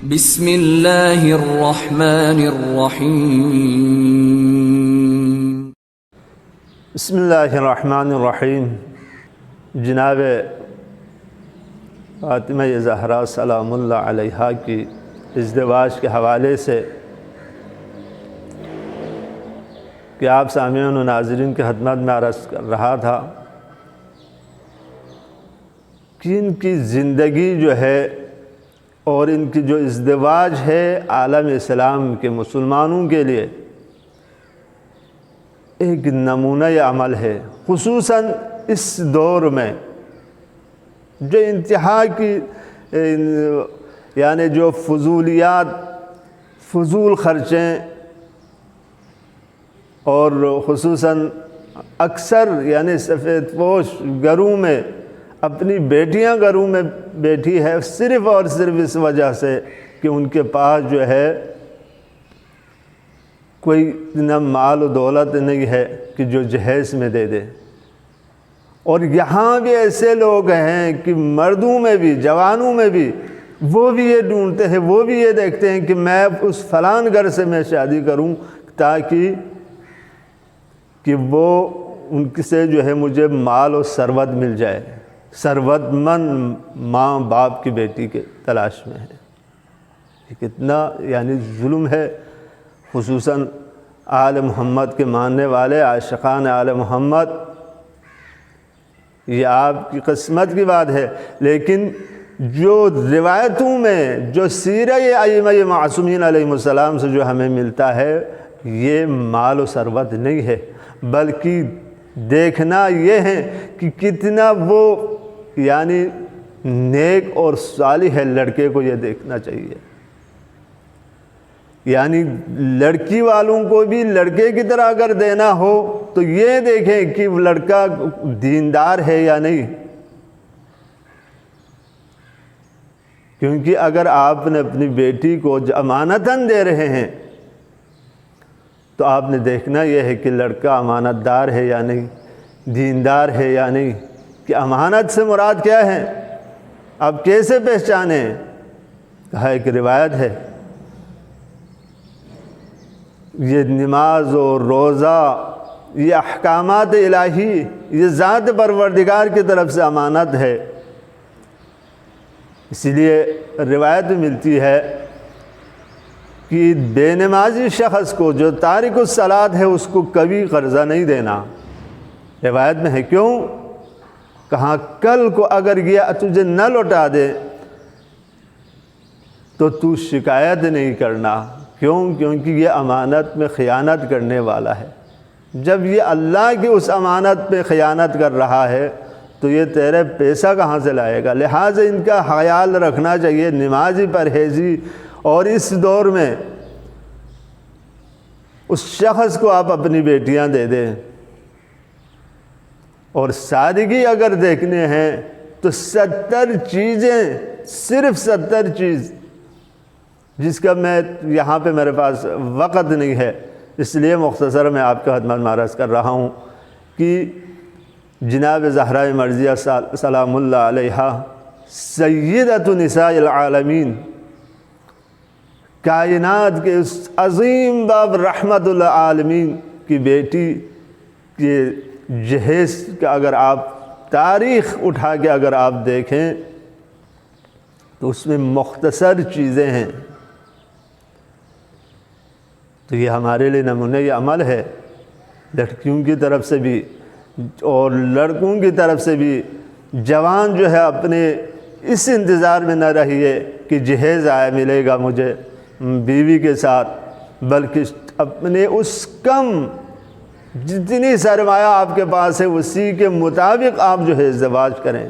بسم اللہ الرحمن الرحیم۔ بسم اللہ الرحمن الرحیم۔ جناب فاطمہ زہرا سلام اللہ علیہا کی ازدواج کے حوالے سے کہ آپ سامعین و ناظرین کی خدمت میں عرض کر رہا تھا کہ ان کی زندگی جو ہے اور ان کی جو ازدواج ہے عالم اسلام کے مسلمانوں کے لیے ایک نمونہ عمل ہے، خصوصاً اس دور میں جو انتہا کی یعنی جو فضولیات، فضول خرچیں اور خصوصاً اکثر یعنی سفید پوش گھروں میں اپنی بیٹیاں گھروں میں بیٹھی ہے صرف اور صرف اس وجہ سے کہ ان کے پاس جو ہے کوئی اتنا مال و دولت نہیں ہے کہ جو جہیز میں دے دے۔ اور یہاں بھی ایسے لوگ ہیں کہ مردوں میں بھی جوانوں میں بھی وہ بھی یہ ڈھونڈتے ہیں، وہ بھی یہ دیکھتے ہیں کہ میں اس فلان گھر سے میں شادی کروں تاکہ کہ وہ ان سے جو ہے مجھے مال و ثروت مل جائے۔ ثروت مند ماں باپ کی بیٹی کے تلاش میں ہے۔ یہ کتنا یعنی ظلم ہے، خصوصاً آل محمد کے ماننے والے عاشقان آل محمد، یہ آپ کی قسمت کی بات ہے۔ لیکن جو روایتوں میں جو سیرہ ائمہ معصومین علیہ السلام سے جو ہمیں ملتا ہے یہ مال و ثروت نہیں ہے، بلکہ دیکھنا یہ ہے کہ کتنا وہ یعنی نیک اور صالح ہے لڑکے کو، یہ دیکھنا چاہیے۔ یعنی لڑکی والوں کو بھی لڑکے کی طرح اگر دینا ہو تو یہ دیکھیں کہ وہ لڑکا دیندار ہے یا نہیں، کیونکہ اگر آپ نے اپنی بیٹی کو امانتاً دے رہے ہیں تو آپ نے دیکھنا یہ ہے کہ لڑکا امانت دار ہے یا نہیں، دیندار ہے یا نہیں۔ کہ امانت سے مراد کیا ہے، آپ کیسے پہچانیں؟ کہا ایک روایت ہے، یہ نماز و روزہ، یہ احکامات الہی، یہ ذات پروردگار کی طرف سے امانت ہے۔ اسی لیے روایت ملتی ہے کہ بے نمازی شخص کو جو تارک الصلاۃ ہے اس کو کبھی قرضہ نہیں دینا۔ روایت میں ہے کیوں؟ کہاں کل کو اگر یہ تجھے نہ لوٹا دے تو تو شکایت نہیں کرنا۔ کیوں؟ کیونکہ یہ امانت میں خیانت کرنے والا ہے۔ جب یہ اللہ کی اس امانت پہ خیانت کر رہا ہے تو یہ تیرے پیسہ کہاں سے لائے گا؟ لہٰذا ان کا خیال رکھنا چاہیے، نمازی پرہیزی۔ اور اس دور میں اس شخص کو آپ اپنی بیٹیاں دے دیں، اور سادگی اگر دیکھنے ہیں تو 70 چیزیں، صرف 70 چیز، جس کا میں یہاں پہ میرے پاس وقت نہیں ہے، اس لیے مختصر میں آپ کا خدمت میں عرض کر رہا ہوں کہ جناب زہرا مرضیہ سلام اللہ علیہا سیدۃ نساء العالمین، کائنات کے اس عظیم باب رحمت العالمین کی بیٹی کے جہیز کا اگر آپ تاریخ اٹھا کے اگر آپ دیکھیں تو اس میں مختصر چیزیں ہیں۔ تو یہ ہمارے لیے نمونہ عمل ہے، لڑکیوں کی طرف سے بھی اور لڑکوں کی طرف سے بھی۔ جوان جو ہے اپنے اس انتظار میں نہ رہیے کہ جہیز آیا ملے گا مجھے بیوی کے ساتھ، بلکہ اپنے اس کم جتنی سرمایہ آپ کے پاس ہے اسی کے مطابق آپ جو ہے ازدواج کریں۔